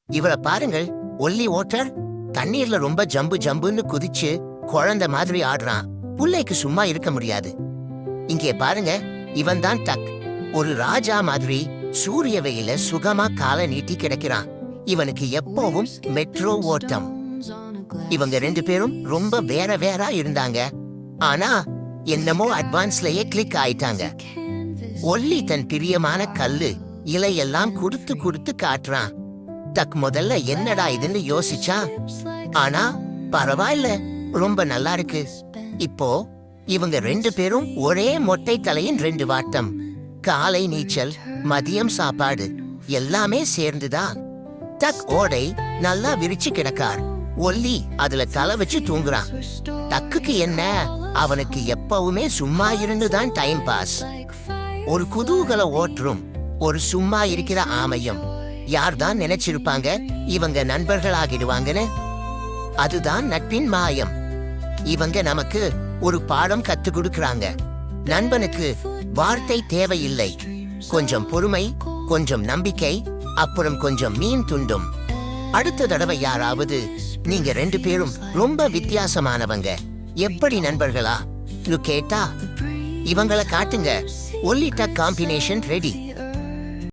இவளை பாருங்கள். ஒல்லி ஓட்டர் தண்ணீர்ல ரொம்ப ஜம்பு ஜம்புன்னு குதிச்சு குழந்தை மாதிரி ஆடுறான். புள்ளைக்கு சும்மா இருக்க முடியாது. இங்கே பாருங்க, இவன் தான் டக். ஒரு ராஜா மாதிரி சூரிய வெயில சுகமா காலை நீட்டி கிடக்கிறான். இவனுக்கு எப்பவும் மெட்ரோ ஓட்டம். இவங்க 2 பேரும் ரொம்ப வேற வேற இருந்தாங்க. ஆனா என்னமோ அட்வான்ஸ்லயே கிளிக் ஆயிட்டாங்க. ஒல்லி தன் பிரியமான கல்லு இலையெல்லாம் குடுத்து காட்டுறான். டக் முதல்ல என்னடா இதுன்னு யோசிச்சா, ஆனா பரவாயில்ல, ரொம்ப நல்லா இருக்கு. இப்போ இவங்க 2 பேரும் ஒரே மொட்டை தலையின் 2 வாட்டம். காலை நீச்சல், மதியம் சாப்பாடு எல்லாமே சேர்ந்துதான். டக் ஓடை நல்லா விரிச்சு கிடக்கார். ஒல்லி அதுல தலை வச்சு தூங்குறான். டக்குக்கு என்ன, அவனுக்கு எப்பவுமே சும்மா இருந்துதான் டைம் பாஸ். ஒரு குதூகல ஓற்றும், ஒரு சும்மா இருக்கிற ஆமையும். யார்தான் நினைச்சிருப்பாங்க இவங்க நண்பர்களாகிடுவாங்கன்னு? அதுதான் நட்பின் மாயம். இவங்க நமக்கு ஒரு பாடம் கத்து கொடுக்கறாங்க. நண்பனுக்கு வார்த்தை தேவையில்லை, கொஞ்சம் பொறுமை, கொஞ்சம் நம்பிக்கை, அப்புறம் கொஞ்சம் மீன் துண்டும். அடுத்த தடவை யாராவது நீங்க 2 பேரும் ரொம்ப வித்தியாசமானவங்க, எப்படி நண்பர்களா கேட்டா இவங்களை காட்டுங்க. ஒல்லி டக் காம்பினேஷன் ரெடி.